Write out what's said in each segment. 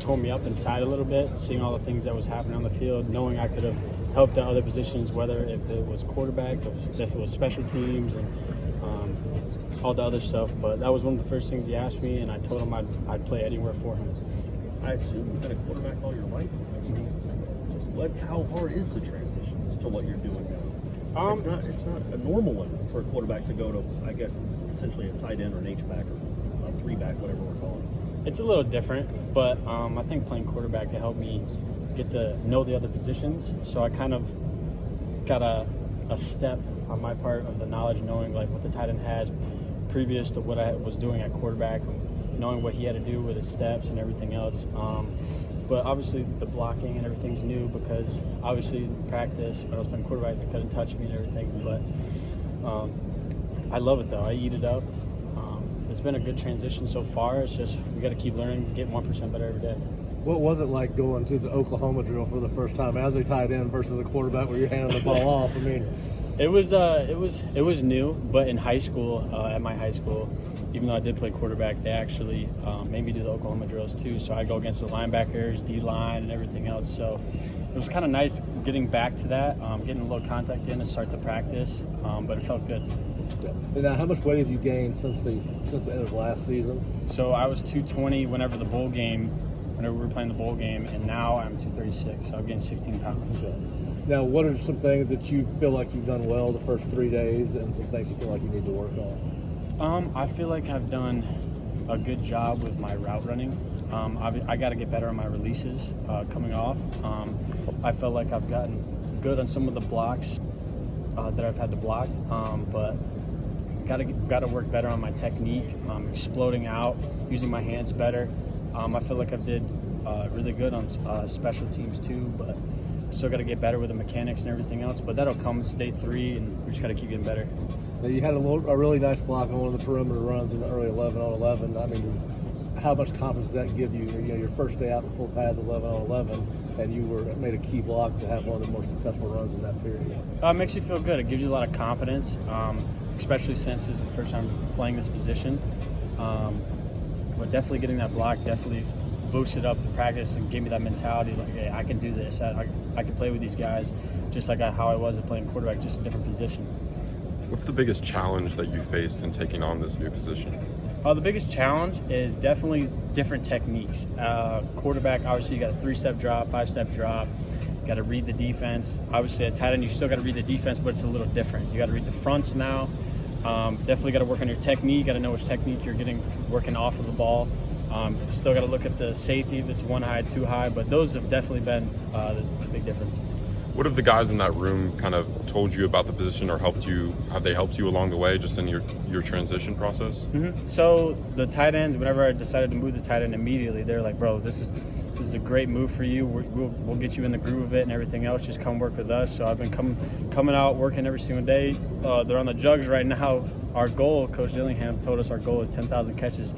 tore me up inside a little bit, seeing all the things that was happening on the field, knowing I could have helped at other positions, whether if it was quarterback, if it was special teams, and all the other stuff. But that was one of the first things he asked me, and I told him I'd play anywhere for him. I assume you've been a quarterback all your life. How hard is the transition to what you're doing now? It's not a normal one for a quarterback to go to, I guess, essentially a tight end or an H-back or a 3-back, whatever we're calling it. It's a little different, but I think playing quarterback can help me get to know the other positions. So I kind of got a step on my part of the knowledge, knowing like what the tight end has previous to what I was doing at quarterback, knowing what he had to do with his steps and everything else. But obviously the blocking and everything's new because obviously in practice when I was playing quarterback they couldn't touch me and everything. But I love it though. I eat it up. It's been a good transition so far. It's just we got to keep learning, get 1% better every day. What was it like going to the Oklahoma drill for the first time as a tight end versus a quarterback where you're handing the ball off? I mean, it was new, but in high school, at my high school, even though I did play quarterback, they actually made me do the Oklahoma drills too. So I go against the linebackers, D-line, and everything else. So it was kind of nice getting back to that, getting a little contact in to start the practice, but it felt good. And now, how much weight have you gained since the end of last season? So I was 220 whenever we were playing the bowl game, and now I'm 236. So I've gained 16 pounds. Okay. Now, what are some things that you feel like you've done well the first 3 days, and some things you feel like you need to work on? I feel like I've done a good job with my route running. I got to get better on my releases coming off. I felt like I've gotten good on some of the blocks that I've had to block, but got to work better on my technique, exploding out, using my hands better. I feel like I did really good on special teams too, but still got to get better with the mechanics and everything else. But that'll come day 3, and we just got to keep getting better. Now, you had a really nice block on one of the perimeter runs in the early 11-on-11. I mean, how much confidence does that give you? Your first day out in full pads 11-on-11, and you made a key block to have one of the more successful runs in that period. It makes you feel good. It gives you a lot of confidence, especially since this is the first time playing this position. But definitely getting that block definitely boosted up the practice and gave me that mentality like, hey, I can do this. I can play with these guys just like how I was at playing quarterback, just a different position. What's the biggest challenge that you faced in taking on this new position? The biggest challenge is definitely different techniques. Quarterback, obviously, you got a 3-step drop, 5-step drop. You got to read the defense. Obviously, at tight end, you still got to read the defense, but it's a little different. You got to read the fronts now. Definitely got to work on your technique. You got to know which technique you're working off of the ball. Still got to look at the safety if it's 1 high, 2 high, but those have definitely been the big difference. What have the guys in that room kind of told you about the position, or have they helped you along the way just in your transition process? Mm-hmm. So the tight ends, whenever I decided to move the tight end immediately, they're like, bro, this is a great move for you. We'll get you in the groove of it and everything else. Just come work with us. So I've been coming out, working every single day. They're on the jugs right now. Our goal, Coach Dillingham told us our goal is 10,000 catches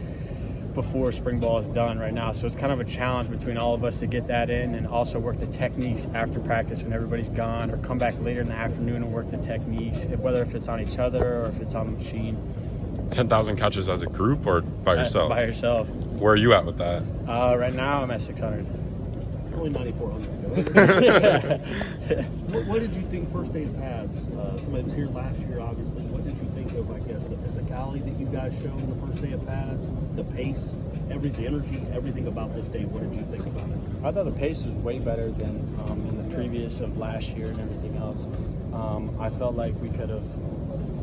before spring ball is done right now. So it's kind of a challenge between all of us to get that in and also work the techniques after practice when everybody's gone, or come back later in the afternoon and work the techniques, whether if it's on each other or if it's on the machine. 10,000 catches as a group or by yourself? By yourself. Where are you at with that? Right now I'm at 600. Only 9,400. What did you think first day of pads? Somebody was here last year, obviously. What did you think of, I guess, the physicality that you guys showed in the first day of pads, the pace, the energy, everything about this day? What did you think about it? I thought the pace was way better than in the previous of last year and everything else. I felt like we could have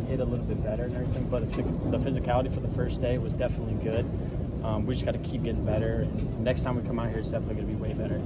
hit a little bit better and everything, but the physicality for the first day was definitely good. We just got to keep getting better. And next time we come out here, it's definitely going to be way better.